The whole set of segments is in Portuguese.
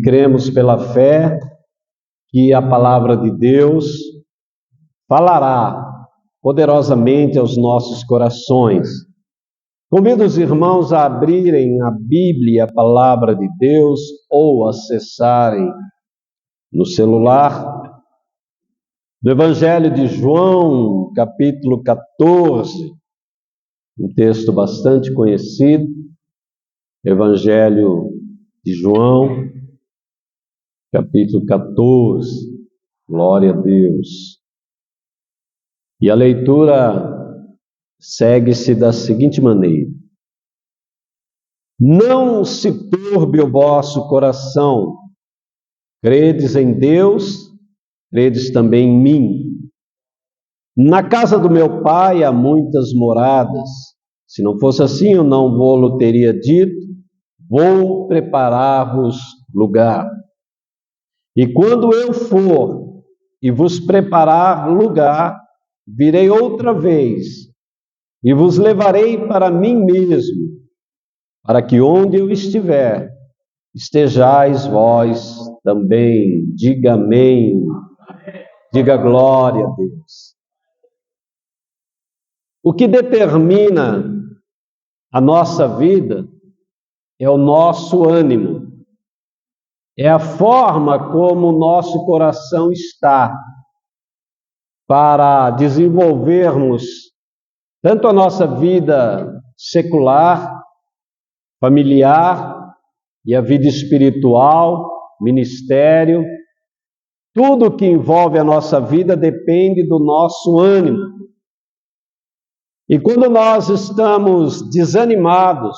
Cremos pela fé que a palavra de Deus falará poderosamente aos nossos corações. Convido os irmãos a abrirem a Bíblia, a palavra de Deus, ou acessarem no celular do Evangelho de João, capítulo 14, um texto bastante conhecido, Evangelho de João, capítulo 14, glória a Deus. E a leitura segue-se da seguinte maneira: Não se turbe o vosso coração, credes em Deus, credes também em mim. Na casa do meu pai há muitas moradas. Se não fosse assim, eu não vou-lo teria dito, vou preparar-vos lugar. E quando eu for e vos preparar lugar, virei outra vez e vos levarei para mim mesmo, para que onde eu estiver, estejais vós também. Diga amém. Diga glória a Deus. O que determina a nossa vida é o nosso ânimo, é a forma como o nosso coração está para desenvolvermos tanto a nossa vida secular, familiar e a vida espiritual, ministério. Tudo que envolve a nossa vida depende do nosso ânimo. E quando nós estamos desanimados,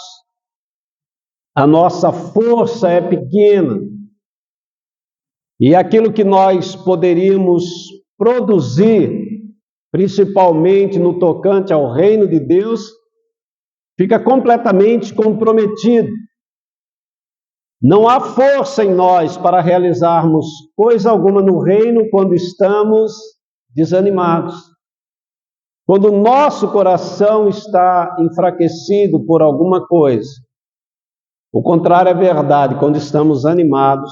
a nossa força é pequena. E aquilo que nós poderíamos produzir, principalmente no tocante ao reino de Deus, fica completamente comprometido. Não há força em nós para realizarmos coisa alguma no reino quando estamos desanimados. Quando o nosso coração está enfraquecido por alguma coisa. O contrário é verdade, quando estamos animados,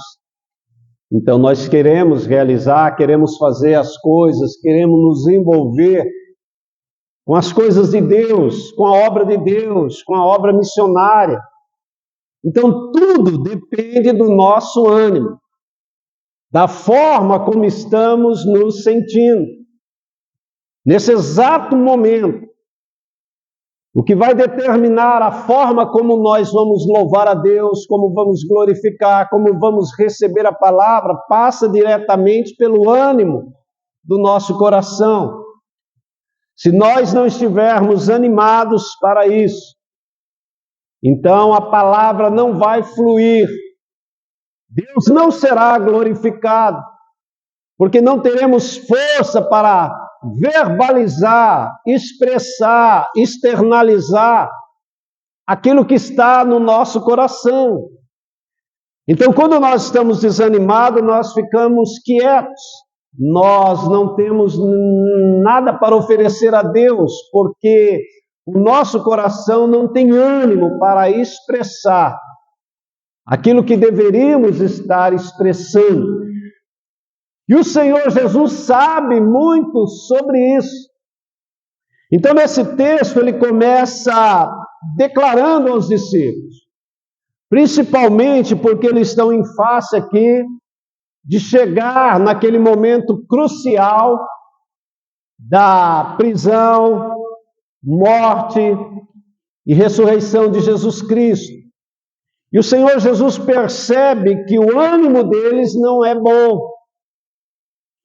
então nós queremos realizar, queremos fazer as coisas, queremos nos envolver com as coisas de Deus, com a obra de Deus, com a obra missionária. Então tudo depende do nosso ânimo, da forma como estamos nos sentindo. Nesse exato momento, o que vai determinar a forma como nós vamos louvar a Deus, como vamos glorificar, como vamos receber a palavra, passa diretamente pelo ânimo do nosso coração. Se nós não estivermos animados para isso, então a palavra não vai fluir. Deus não será glorificado, porque não teremos força para verbalizar, expressar, externalizar aquilo que está no nosso coração. Então, quando nós estamos desanimados, nós ficamos quietos. Nós não temos nada para oferecer a Deus, porque o nosso coração não tem ânimo para expressar aquilo que deveríamos estar expressando. E o Senhor Jesus sabe muito sobre isso. Então, nesse texto, ele começa declarando aos discípulos, principalmente porque eles estão em face aqui de chegar naquele momento crucial da prisão, morte e ressurreição de Jesus Cristo. E o Senhor Jesus percebe que o ânimo deles não é bom,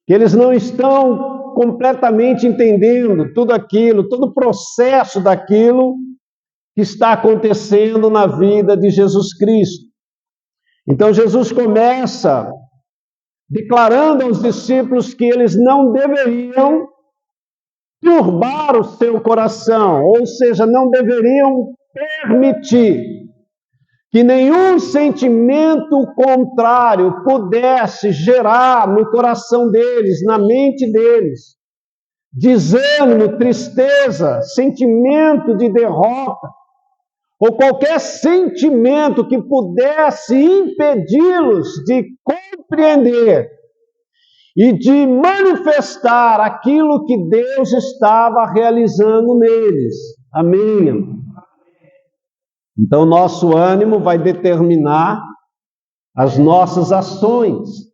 que eles não estão completamente entendendo tudo aquilo, todo o processo daquilo que está acontecendo na vida de Jesus Cristo. Então Jesus começa declarando aos discípulos que eles não deveriam turbar o seu coração, ou seja, não deveriam permitir que nenhum sentimento contrário pudesse gerar no coração deles, na mente deles, desânimo, tristeza, sentimento de derrota, ou qualquer sentimento que pudesse impedi-los de compreender e de manifestar aquilo que Deus estava realizando neles. Amém. Então, nosso ânimo vai determinar as nossas ações.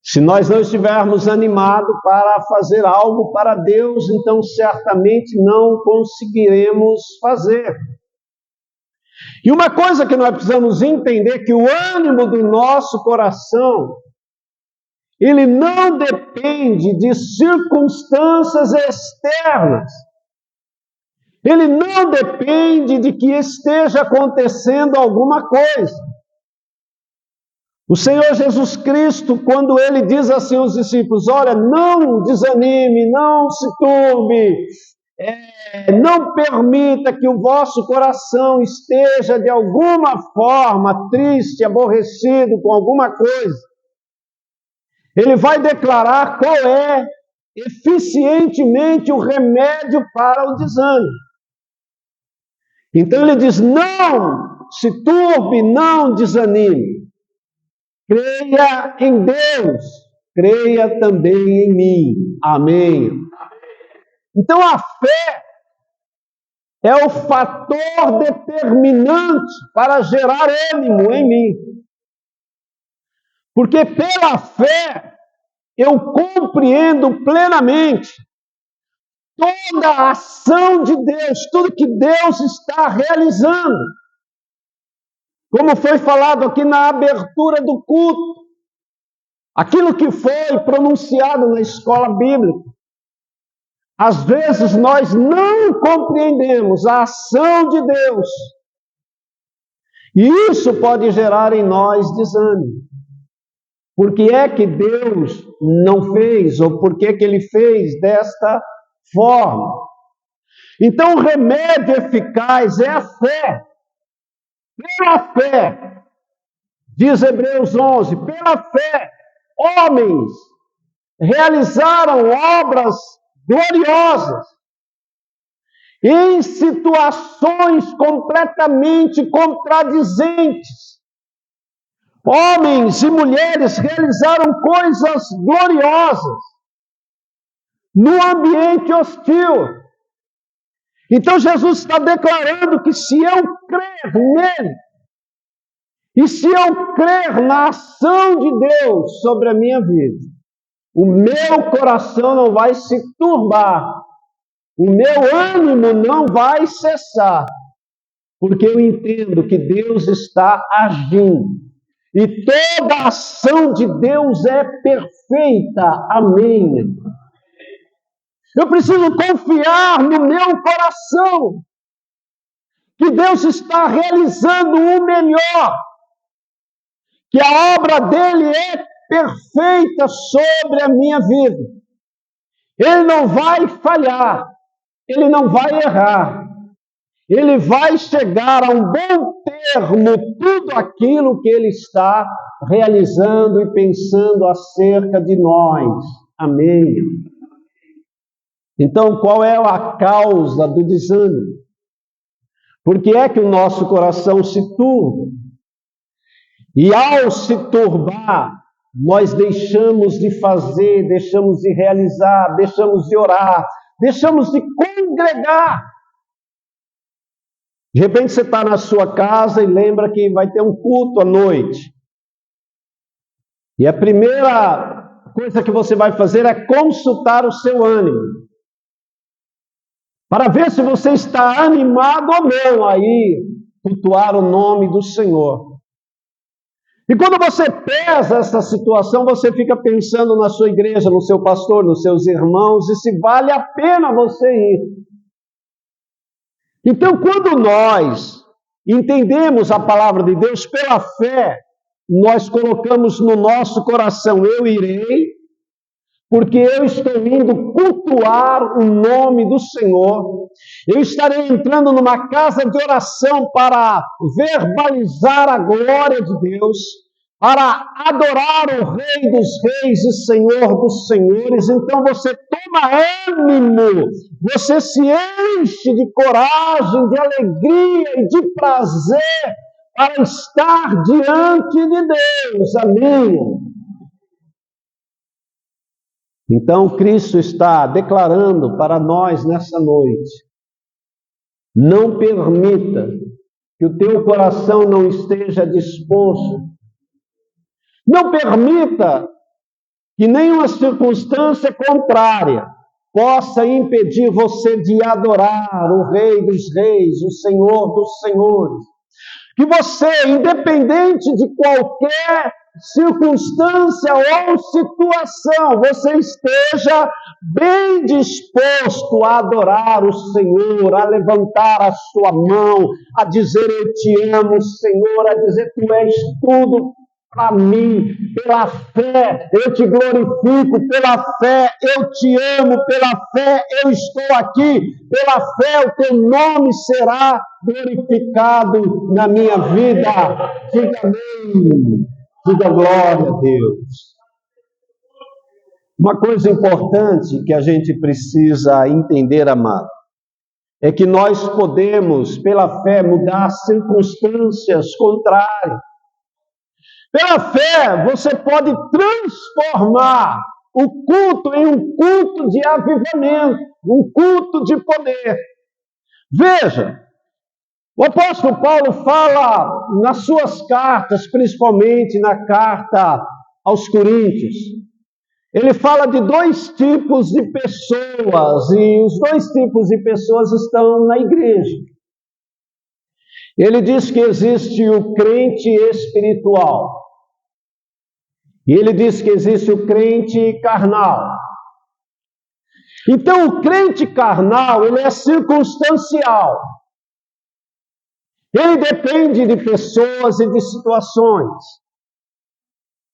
Se nós não estivermos animados para fazer algo para Deus, então certamente não conseguiremos fazer. E uma coisa que nós precisamos entender, que o ânimo do nosso coração, ele não depende de circunstâncias externas. Ele não depende de que esteja acontecendo alguma coisa. O Senhor Jesus Cristo, quando Ele diz assim aos discípulos, olha, não desanime, não se turbe, não permita que o vosso coração esteja de alguma forma triste, aborrecido com alguma coisa. Ele vai declarar qual é eficientemente o remédio para o desânimo. Então ele diz, não se turbe, não desanime. Creia em Deus, creia também em mim. Amém. Então a fé é o fator determinante para gerar ânimo em mim. Porque pela fé eu compreendo plenamente toda a ação de Deus, tudo que Deus está realizando. Como foi falado aqui na abertura do culto, aquilo que foi pronunciado na escola bíblica. Às vezes nós não compreendemos a ação de Deus. E isso pode gerar em nós desânimo. Por que é que Deus não fez? Ou por que é que Ele fez desta forma? Então o remédio eficaz é a fé. Pela fé, diz Hebreus 11, pela fé, homens realizaram obras gloriosas em situações completamente contradizentes. Homens e mulheres realizaram coisas gloriosas no ambiente hostil. Então Jesus está declarando que se eu crer nele, e se eu crer na ação de Deus sobre a minha vida, o meu coração não vai se turbar, o meu ânimo não vai cessar, porque eu entendo que Deus está agindo, e toda a ação de Deus é perfeita. Amém. Eu preciso confiar no meu coração, que Deus está realizando o melhor, que a obra dele é perfeita sobre a minha vida. Ele não vai falhar, ele não vai errar, ele vai chegar a um bom termo tudo aquilo que ele está realizando e pensando acerca de nós. Amém. Então, qual é a causa do desânimo? Por que é que o nosso coração se turba? E ao se turbar, nós deixamos de fazer, deixamos de realizar, deixamos de orar, deixamos de congregar. De repente você está na sua casa e lembra que vai ter um culto à noite. E a primeira coisa que você vai fazer é consultar o seu ânimo, para ver se você está animado ou não a ir cultuar o nome do Senhor. E quando você pesa essa situação, você fica pensando na sua igreja, no seu pastor, nos seus irmãos, e se vale a pena você ir. Então, quando nós entendemos a palavra de Deus pela fé, nós colocamos no nosso coração, eu irei, porque eu estou indo cultuar o nome do Senhor. Eu estarei entrando numa casa de oração para verbalizar a glória de Deus, para adorar o Rei dos Reis e Senhor dos Senhores, então você toma ânimo, você se enche de coragem, de alegria e de prazer para estar diante de Deus. Amém? Então Cristo está declarando para nós nessa noite: não permita que o teu coração não esteja disposto. Não permita que nenhuma circunstância contrária possa impedir você de adorar o Rei dos Reis, o Senhor dos Senhores. Que você, independente de qualquer circunstância ou situação, você esteja bem disposto a adorar o Senhor, a levantar a sua mão, a dizer: eu te amo, Senhor, a dizer: tu és tudo para mim, pela fé, eu te glorifico, pela fé, eu te amo, pela fé, eu estou aqui, pela fé, o teu nome será glorificado na minha vida. Diga amém, diga glória a Deus. Uma coisa importante que a gente precisa entender, amado, é que nós podemos, pela fé, mudar circunstâncias contrárias. Pela fé, você pode transformar o culto em um culto de avivamento, um culto de poder. Veja, o apóstolo Paulo fala nas suas cartas, principalmente na carta aos Coríntios, ele fala de dois tipos de pessoas, e os dois tipos de pessoas estão na igreja. Ele diz que existe o crente espiritual. E ele diz que existe o crente carnal. Então, o crente carnal, ele é circunstancial. Ele depende de pessoas e de situações.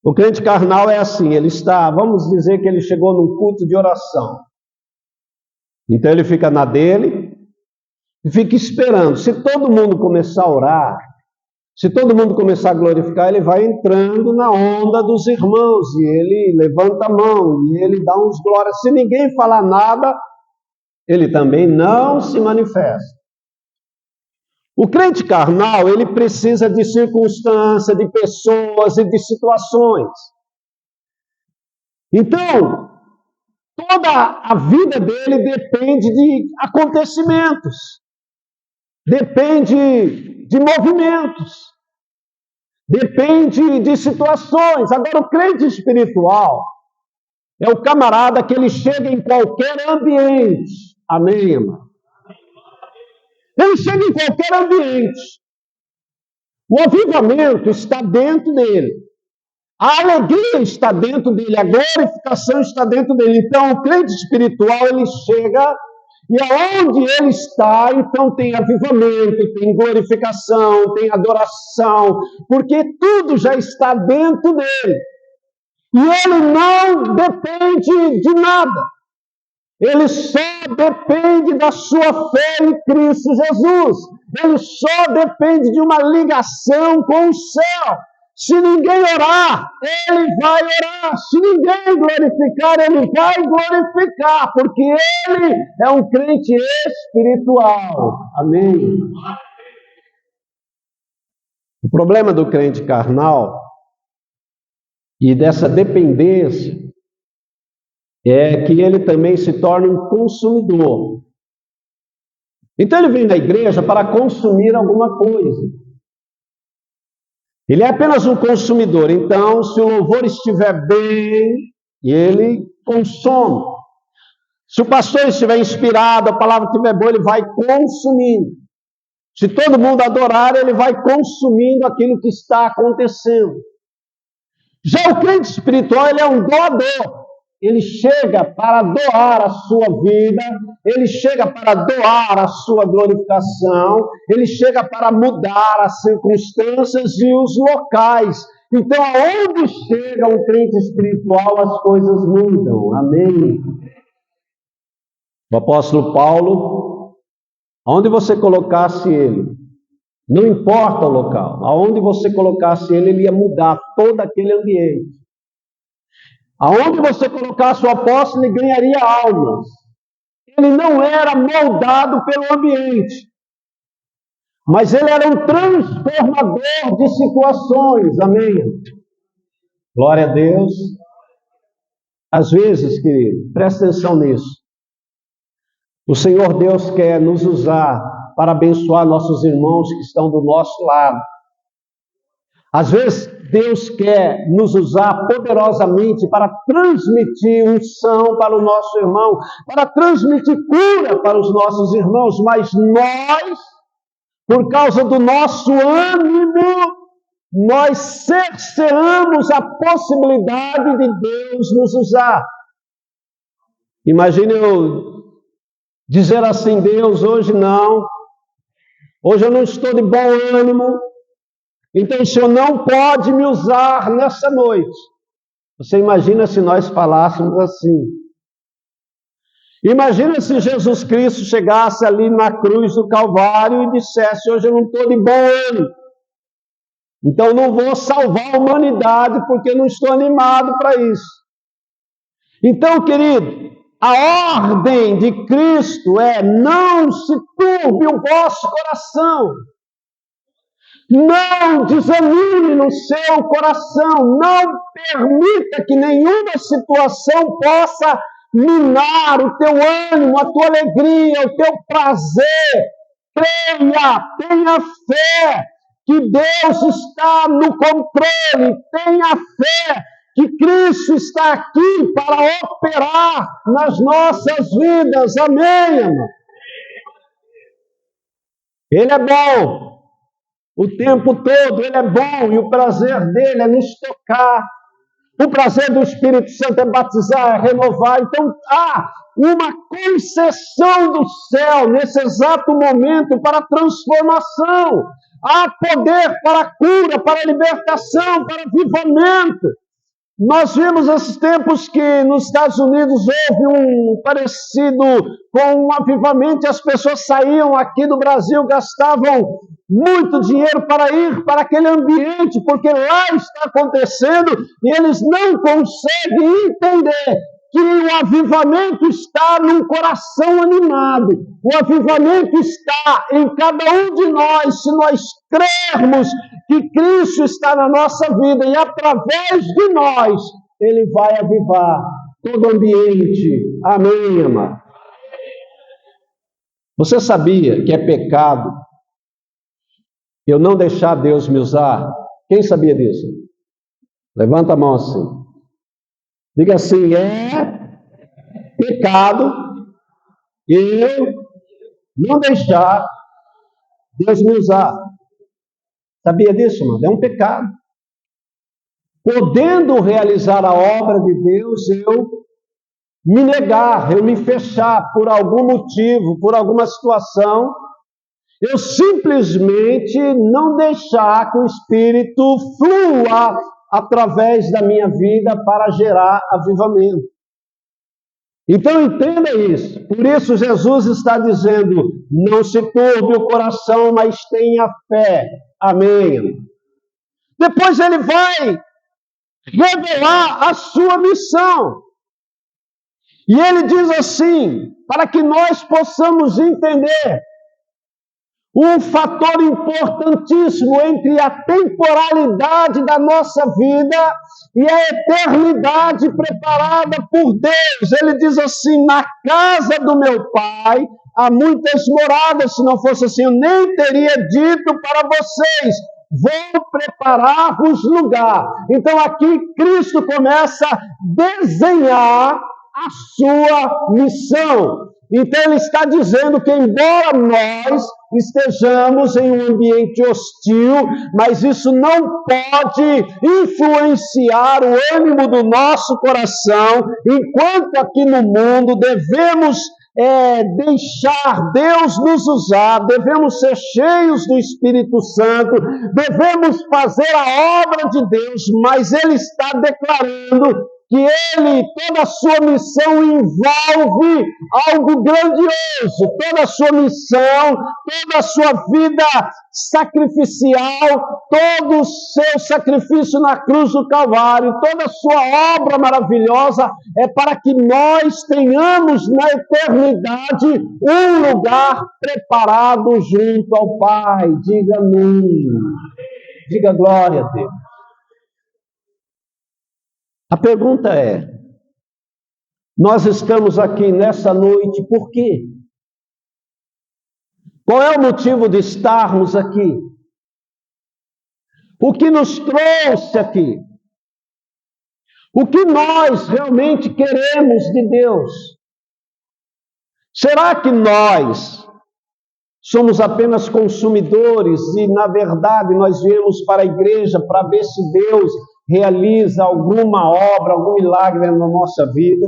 O crente carnal é assim, ele está, vamos dizer que ele chegou num culto de oração. Então, ele fica na dele e fica esperando. Se todo mundo começar a orar, se todo mundo começar a glorificar, ele vai entrando na onda dos irmãos, e ele levanta a mão, e ele dá uns glórias. Se ninguém falar nada, ele também não se manifesta. O crente carnal, ele precisa de circunstâncias, de pessoas e de situações. Então, toda a vida dele depende de acontecimentos, depende de movimentos, depende de situações. Agora, o crente espiritual é o camarada que ele chega em qualquer ambiente. Amém, irmão? Ele chega em qualquer ambiente. O avivamento está dentro dele. A alegria está dentro dele. A glorificação está dentro dele. Então, o crente espiritual, ele chega e aonde ele está, então tem avivamento, tem glorificação, tem adoração, porque tudo já está dentro dele. E ele não depende de nada. Ele só depende da sua fé em Cristo Jesus. Ele só depende de uma ligação com o céu. Se ninguém orar, ele vai orar. Se ninguém glorificar, ele vai glorificar, porque ele é um crente espiritual. Amém? O problema do crente carnal e dessa dependência é que ele também se torna um consumidor. Então ele vem na igreja para consumir alguma coisa. Ele é apenas um consumidor. Então, se o louvor estiver bem, ele consome. Se o pastor estiver inspirado, a palavra estiver boa, ele vai consumindo. Se todo mundo adorar, ele vai consumindo aquilo que está acontecendo. Já o crente espiritual, ele é um doador. Ele chega para doar a sua vida, ele chega para doar a sua glorificação, ele chega para mudar as circunstâncias e os locais. Então, aonde chega um crente espiritual, as coisas mudam. Amém? O apóstolo Paulo, aonde você colocasse ele, Não importa o local, aonde você colocasse ele, ele ia mudar todo aquele ambiente. Aonde você colocasse o apóstolo, ele ganharia almas. Ele não era moldado pelo ambiente, mas ele era um transformador de situações. Amém? Glória a Deus. Às vezes, querido, presta atenção nisso. O Senhor Deus quer nos usar para abençoar nossos irmãos que estão do nosso lado. Às vezes, Deus quer nos usar poderosamente para transmitir unção para o nosso irmão, para transmitir cura para os nossos irmãos, mas nós, por causa do nosso ânimo, nós cerceamos a possibilidade de Deus nos usar. Imagine eu dizer assim: Deus, hoje não, hoje eu não estou de bom ânimo, então o Senhor não pode me usar nessa noite. Você imagina se nós falássemos assim? Imagina se Jesus Cristo chegasse ali na cruz do Calvário e dissesse: hoje eu não estou de bom ânimo, então eu não vou salvar a humanidade porque eu não estou animado para isso. Então, querido, a ordem de Cristo é: não se turbe o vosso coração. Não desanime no seu coração. Não permita que nenhuma situação possa minar o teu ânimo, a tua alegria, o teu prazer. Creia, tenha fé que Deus está no controle. Tenha fé que Cristo está aqui para operar nas nossas vidas. Amém, irmão? Ele é bom. O tempo todo Ele é bom e o prazer dele é nos tocar. O prazer do Espírito Santo é batizar, é renovar. Então há uma concessão do céu nesse exato momento para a transformação. Há poder para a cura, para a libertação, para avivamento. Nós vimos esses tempos que nos Estados Unidos houve um parecido com um avivamento, as pessoas saíam aqui do Brasil, gastavam muito dinheiro para ir para aquele ambiente, porque lá está acontecendo e eles não conseguem entender que o avivamento está num coração animado. O avivamento está em cada um de nós, se nós crermos que Cristo está na nossa vida e através de nós, Ele vai avivar todo o ambiente. Amém, irmã? Você sabia que é pecado eu não deixar Deus me usar? Quem sabia disso? Levanta a mão assim. Diga assim: é pecado eu não deixar Deus me usar. Sabia disso, mano? É um pecado. Podendo realizar a obra de Deus, eu me negar, eu me fechar por algum motivo, por alguma situação, eu simplesmente não deixar que o Espírito flua através da minha vida para gerar avivamento. Então entenda isso. Por isso Jesus está dizendo: não se turbe o coração, mas tenha fé. Amém. Depois ele vai revelar a sua missão. E ele diz assim, para que nós possamos entender um fator importantíssimo entre a temporalidade da nossa vida e a eternidade preparada por Deus. Ele diz assim: na casa do meu Pai há muitas moradas, se não fosse assim eu nem teria dito para vocês: vou preparar-vos lugar. Então aqui Cristo começa a desenhar a sua missão. Então ele está dizendo que embora nós estejamos em um ambiente hostil, mas isso não pode influenciar o ânimo do nosso coração, enquanto aqui no mundo devemos deixar Deus nos usar, devemos ser cheios do Espírito Santo, devemos fazer a obra de Deus, mas ele está declarando que ele, toda a sua missão envolve algo grandioso, toda a sua missão, toda a sua vida sacrificial, todo o seu sacrifício na cruz do Calvário, toda a sua obra maravilhosa é para que nós tenhamos na eternidade um lugar preparado junto ao Pai. Diga amém. Diga glória a Deus. A pergunta é, nós estamos aqui nessa noite por quê? Qual é o motivo de estarmos aqui? O que nos trouxe aqui? O que nós realmente queremos de Deus? Será que nós somos apenas consumidores e, na verdade, nós viemos para a igreja para ver se Deus realiza alguma obra, algum milagre na nossa vida?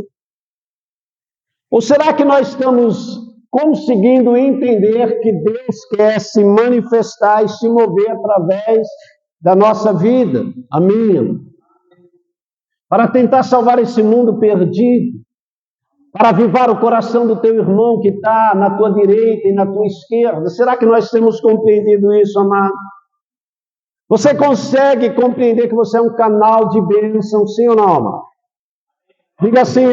Ou será que nós estamos conseguindo entender que Deus quer se manifestar e se mover através da nossa vida? Amém? Para tentar salvar esse mundo perdido, para avivar o coração do teu irmão que está na tua direita e na tua esquerda. Será que nós temos compreendido isso, amado? Você consegue compreender que você é um canal de bênção, sim ou não, amado? Diga assim, eu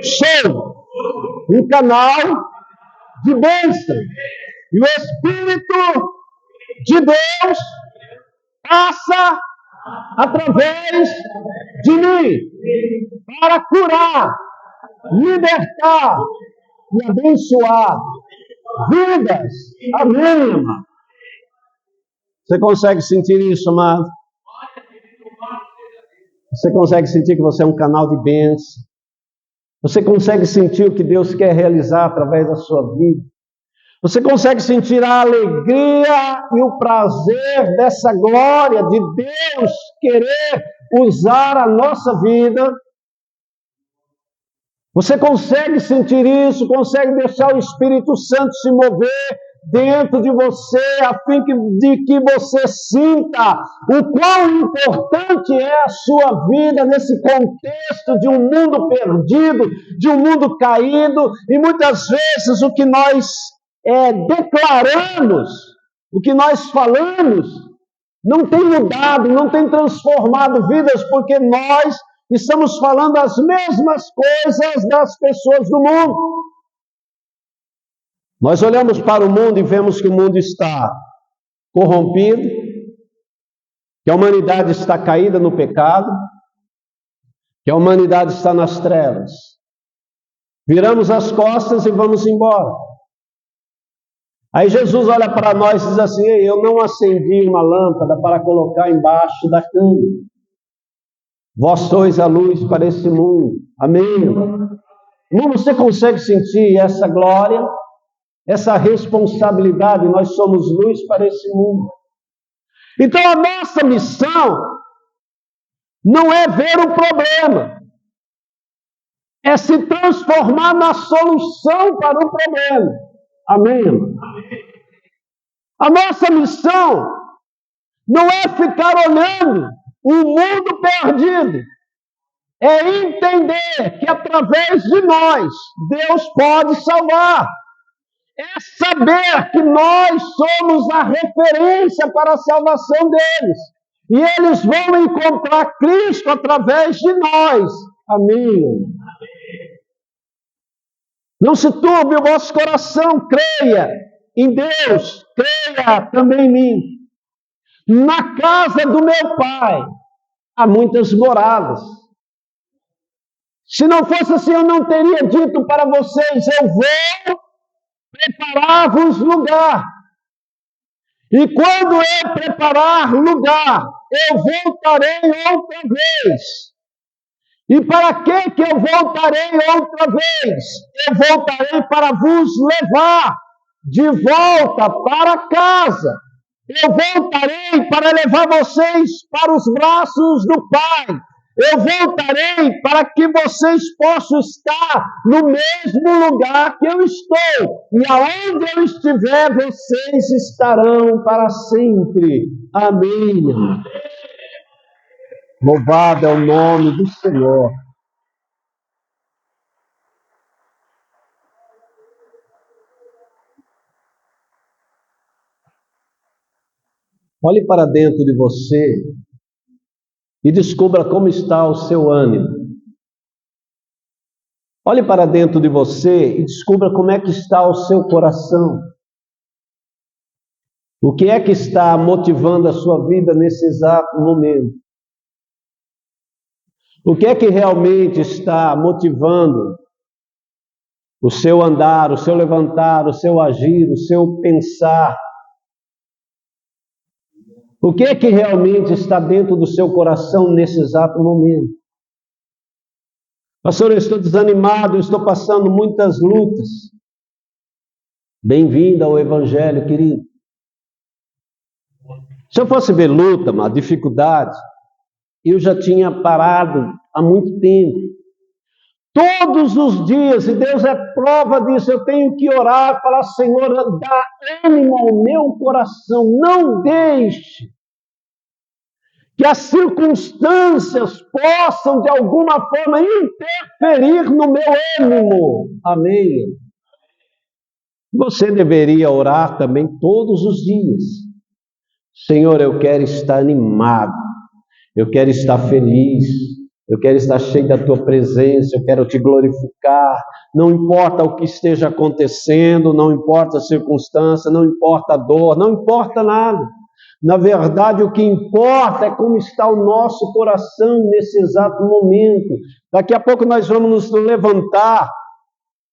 sou um canal de bênção. E o Espírito de Deus passa através de mim para curar, libertar e abençoar vidas. Amém, amado? Você consegue sentir isso, amado? Você consegue sentir que você é um canal de bênção? Você consegue sentir o que Deus quer realizar através da sua vida? Você consegue sentir a alegria e o prazer dessa glória de Deus querer usar a nossa vida? Você consegue sentir isso? Consegue deixar o Espírito Santo se mover dentro de você, a fim de que você sinta o quão importante é a sua vida nesse contexto de um mundo perdido, de um mundo caído, e muitas vezes o que nós declaramos, o que nós falamos, não tem mudado, não tem transformado vidas, porque nós estamos falando as mesmas coisas das pessoas do mundo. Nós olhamos para o mundo e vemos que o mundo está corrompido, que a humanidade está caída no pecado, que a humanidade está nas trevas. Viramos as costas e vamos embora. Aí Jesus olha para nós e diz assim, eu não acendi uma lâmpada para colocar embaixo da cama. Vós sois a luz para esse mundo. Amém? Irmão, você consegue sentir essa glória? Essa responsabilidade, nós somos luz para esse mundo. Então a nossa missão não é ver o problema, é se transformar na solução para o problema. Amém? A nossa missão não é ficar olhando o mundo perdido, é entender que através de nós Deus pode salvar. É saber que nós somos a referência para a salvação deles. E eles vão encontrar Cristo através de nós. Amém. Não se turbe o vosso coração, creia em Deus, creia também em mim. Na casa do meu Pai há muitas moradas. Se não fosse assim, eu não teria dito para vocês, eu vou preparar-vos lugar. E quando eu preparar lugar, eu voltarei outra vez. E para que eu voltarei outra vez? Eu voltarei para vos levar de volta para casa. Eu voltarei para levar vocês para os braços do Pai. Eu voltarei para que vocês possam estar no mesmo lugar que eu estou. E aonde eu estiver, vocês estarão para sempre. Amém. Louvado é o nome do Senhor. Olhe para dentro de você e descubra como está o seu ânimo. Olhe para dentro de você e descubra como é que está o seu coração. O que é que está motivando a sua vida nesse exato momento? O que é que realmente está motivando o seu andar, o seu levantar, o seu agir, o seu pensar? O que é que realmente está dentro do seu coração nesse exato momento? Pastor, eu estou desanimado, eu estou passando muitas lutas. Bem-vindo ao Evangelho, querido. Se eu fosse ver luta, uma dificuldade, eu já tinha parado há muito tempo. Todos os dias, e Deus é prova disso, eu tenho que orar, falar, Senhor, dá ânimo ao meu coração, não deixe que as circunstâncias possam, de alguma forma, interferir no meu ânimo. Amém. Você deveria orar também todos os dias. Senhor, eu quero estar animado, eu quero estar feliz, eu quero estar cheio da Tua presença, eu quero Te glorificar. Não importa o que esteja acontecendo, não importa a circunstância, não importa a dor, não importa nada. Na verdade, o que importa é como está o nosso coração nesse exato momento. Daqui a pouco nós vamos nos levantar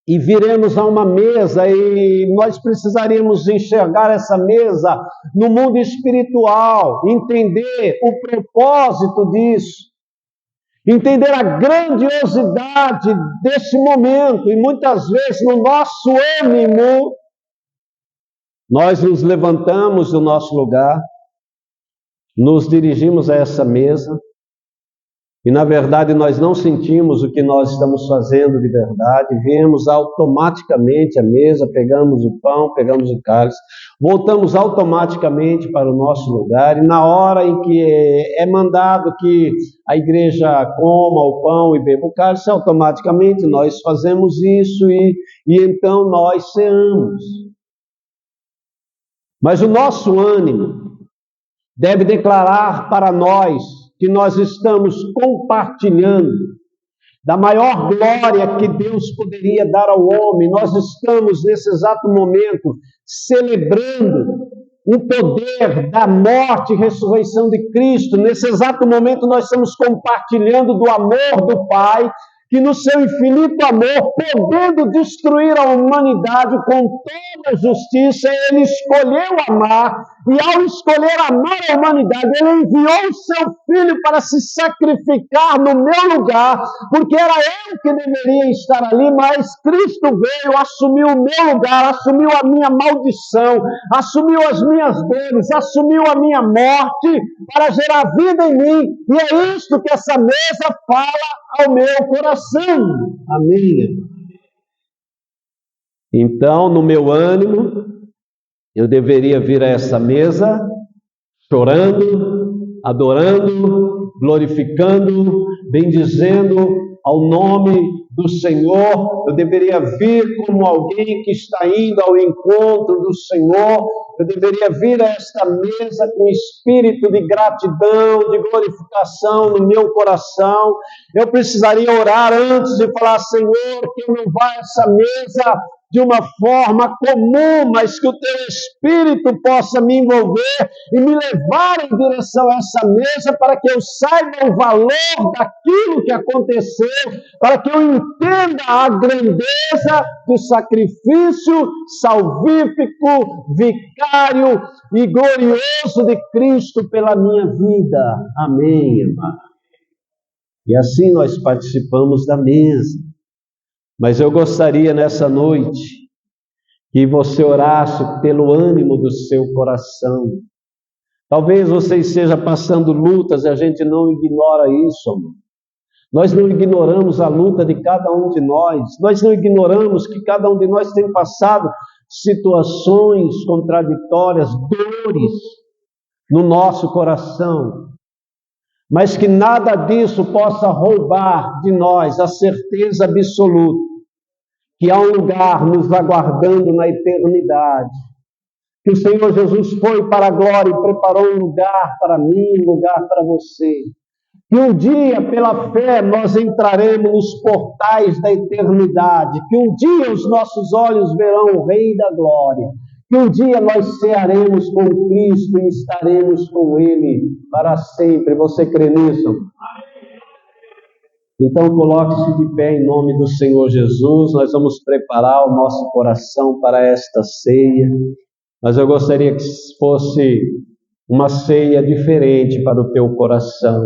e viremos a uma mesa, e nós precisaríamos enxergar essa mesa no mundo espiritual, entender o propósito disso, entender a grandiosidade desse momento, e muitas vezes no nosso ânimo, nós nos levantamos do nosso lugar, nos dirigimos a essa mesa, e na verdade nós não sentimos o que nós estamos fazendo de verdade, viemos automaticamente à mesa, pegamos o pão, pegamos o cálice, voltamos automaticamente para o nosso lugar, e na hora em que é mandado que a igreja coma o pão e beba o cálice, automaticamente nós fazemos isso, e então nós ceamos. Mas o nosso ânimo deve declarar para nós que nós estamos compartilhando da maior glória que Deus poderia dar ao homem. Nós estamos, nesse exato momento, celebrando o poder da morte e ressurreição de Cristo. Nesse exato momento, nós estamos compartilhando do amor do Pai, que no seu infinito amor, podendo destruir a humanidade com toda a justiça, Ele escolheu amar, e ao escolher amar a humanidade, Ele enviou o seu Filho para se sacrificar no meu lugar, porque era eu que deveria estar ali, mas Cristo veio, assumiu o meu lugar, assumiu a minha maldição, assumiu as minhas dores, assumiu a minha morte, para gerar vida em mim, e é isto que essa mesa fala ao meu coração. Amém. Então, no meu ânimo, eu deveria vir a essa mesa chorando, adorando, glorificando, bendizendo ao nome do Senhor. Eu deveria vir como alguém que está indo ao encontro do Senhor. Eu deveria vir a esta mesa com espírito de gratidão, de glorificação no meu coração. Eu precisaria orar antes de falar, Senhor, que eu não vá a essa mesa de uma forma comum, mas que o Teu Espírito possa me envolver e me levar em direção a essa mesa, para que eu saiba o valor daquilo que aconteceu, para que eu entenda a grandeza do sacrifício salvífico, vicário e glorioso de Cristo pela minha vida. Amém, irmão. E assim nós participamos da mesa. Mas eu gostaria nessa noite que você orasse pelo ânimo do seu coração. Talvez você esteja passando lutas e a gente não ignora isso, amor. Nós não ignoramos a luta de cada um de nós. Nós não ignoramos que cada um de nós tem passado situações contraditórias, dores no nosso coração. mas que nada disso possa roubar de nós a certeza absoluta que há um lugar nos aguardando na eternidade, que o Senhor Jesus foi para a glória e preparou um lugar para mim, um lugar para você. Que um dia, pela fé, nós entraremos nos portais da eternidade. Que um dia os nossos olhos verão o Rei da Glória. Que um dia nós cearemos com Cristo e estaremos com Ele para sempre. Você crê nisso? Então, coloque-se de pé em nome do Senhor Jesus. Nós vamos preparar o nosso coração para esta ceia. Mas eu gostaria que fosse uma ceia diferente para o teu coração.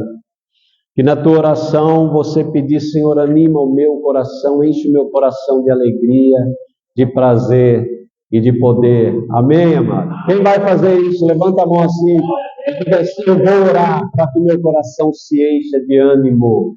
Que na tua oração você pedir, Senhor, anima o meu coração, enche o meu coração de alegria, de prazer e de poder. Amém, amado? Quem vai fazer isso? Levanta a mão assim. Eu vou orar para que meu coração se encha de ânimo.